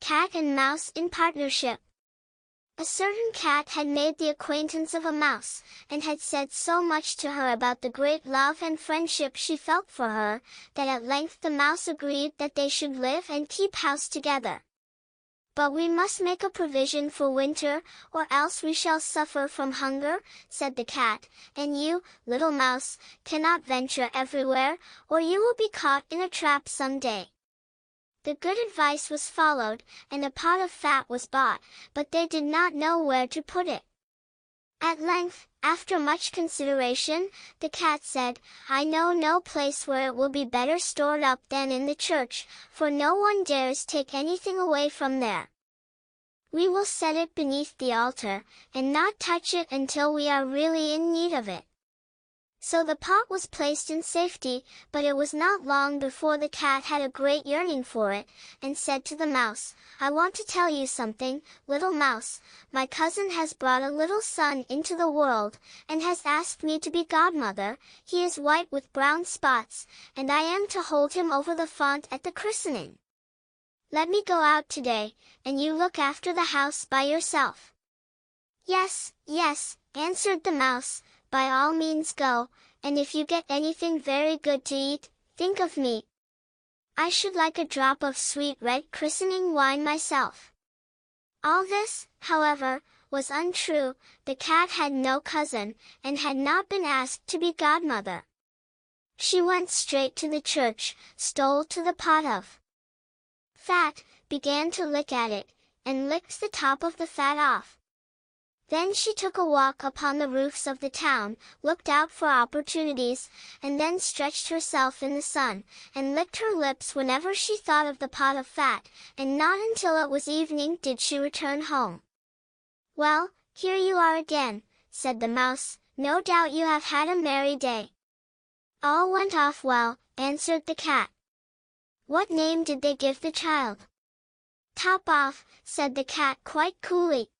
Cat and Mouse in Partnership. A certain cat had made the acquaintance of a mouse, and had said so much to her about the great love and friendship she felt for her, that at length the mouse agreed that they should live and keep house together. "But we must make a provision for winter, or else we shall suffer from hunger," said the cat, "and you, little mouse, cannot venture everywhere, or you will be caught in a trap some day." The good advice was followed, and a pot of fat was bought, but they did not know where to put it. At length, after much consideration, the cat said, "I know no place where it will be better stored up than in the church, for no one dares take anything away from there. We will set it beneath the altar, and not touch it until we are really in need of it." So the pot was placed in safety, but it was not long before the cat had a great yearning for it, and said to the mouse, "I want to tell you something, little mouse. My cousin has brought a little son into the world, and has asked me to be godmother. He is white with brown spots, and I am to hold him over the font at the christening. Let me go out today, and you look after the house by yourself." "Yes, yes," answered the mouse, "by all means go, and if you get anything very good to eat, think of me. I should like a drop of sweet red christening wine myself." All this, however, was untrue. The cat had no cousin, and had not been asked to be godmother. She went straight to the church, stole to the pot of fat, began to lick at it, and licked the top of the fat off. Then she took a walk upon the roofs of the town, looked out for opportunities, and then stretched herself in the sun, and licked her lips whenever she thought of the pot of fat, and not until it was evening did she return home. "Well, here you are again," said the mouse, "no doubt you have had a merry day." "All went off well," answered the cat. "What name did they give the child?" "Top off," said the cat quite coolly.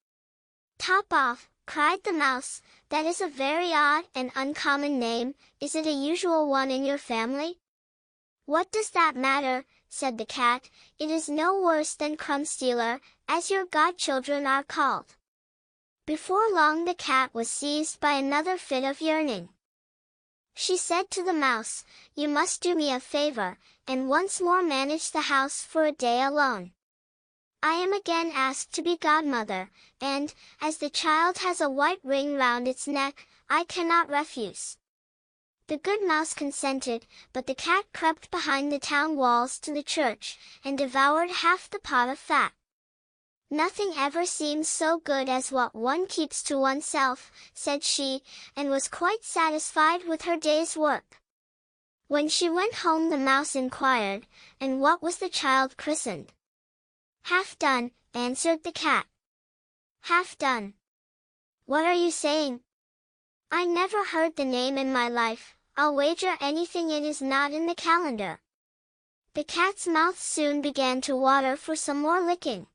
"Top off," cried the mouse, "that is a very odd and uncommon name. Is it a usual one in your family?" "What does that matter?" said the cat. "It is no worse than Crumbstealer, as your godchildren are called." Before long the cat was seized by another fit of yearning. She said to the mouse, "You must do me a favor, and once more manage the house for a day alone. I am again asked to be godmother, and, as the child has a white ring round its neck, I cannot refuse." The good mouse consented, but the cat crept behind the town walls to the church, and devoured half the pot of fat. "Nothing ever seems so good as what one keeps to oneself," said she, and was quite satisfied with her day's work. When she went home the mouse inquired, "And what was the child christened?" "Half Done," answered the cat. "Half Done? What are you saying? I never heard the name in my life. I'll wager anything it is not in the calendar." The cat's mouth soon began to water for some more licking.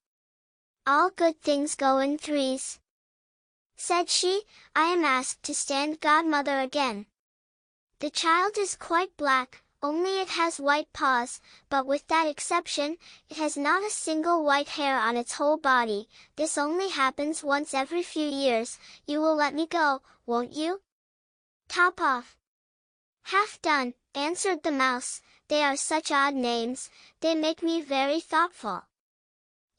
"All good things go in threes," said she. "I am asked to stand godmother again. The child is quite black, only it has white paws, but with that exception, it has not a single white hair on its whole body. This only happens once every few years. You will let me go, won't you?" "Top off." "Half Done," answered the mouse. "They are such odd names, they make me very thoughtful."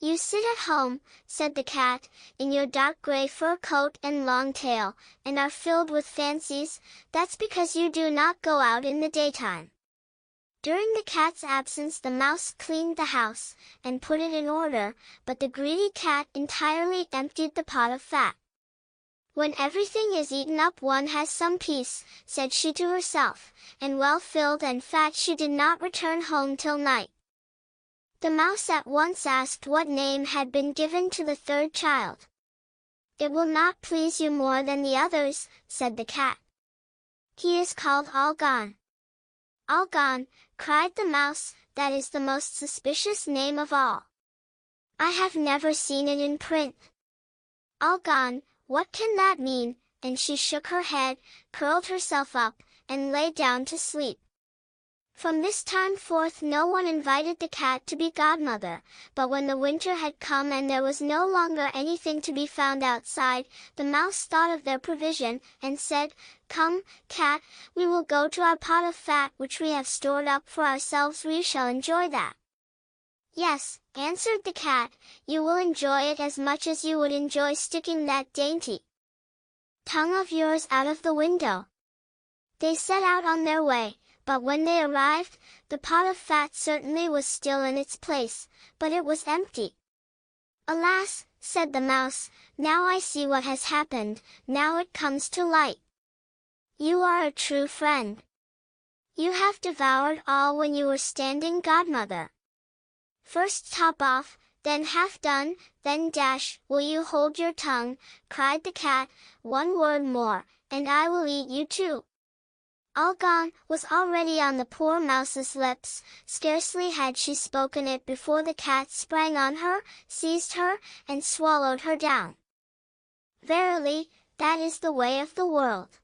"You sit at home," said the cat, "in your dark gray fur coat and long tail, and are filled with fancies. That's because you do not go out in the daytime." During the cat's absence the mouse cleaned the house, and put it in order, but the greedy cat entirely emptied the pot of fat. "When everything is eaten up one has some peace," said she to herself, and well filled and fat she did not return home till night. The mouse at once asked what name had been given to the third child. "It will not please you more than the others," said the cat. "He is called All Gone." "All Gone," cried the mouse, "that is the most suspicious name of all. I have never seen it in print. All Gone, what can that mean?" And she shook her head, curled herself up, and lay down to sleep. From this time forth no one invited the cat to be godmother, but when the winter had come and there was no longer anything to be found outside, the mouse thought of their provision, and said, "Come, cat, we will go to our pot of fat which we have stored up for ourselves, we shall enjoy that." "Yes," answered the cat, "you will enjoy it as much as you would enjoy sticking that dainty tongue of yours out of the window." They set out on their way. But when they arrived, the pot of fat certainly was still in its place, but it was empty. "Alas," said the mouse, "now I see what has happened, now it comes to light. You are a true friend. You have devoured all when you were standing godmother. First top off, then half done, then dash, will you hold your tongue?" cried the cat, "one word more, and I will eat you too." "All gone" was already on the poor mouse's lips. Scarcely had she spoken it before the cat sprang on her, seized her, and swallowed her down. Verily, that is the way of the world.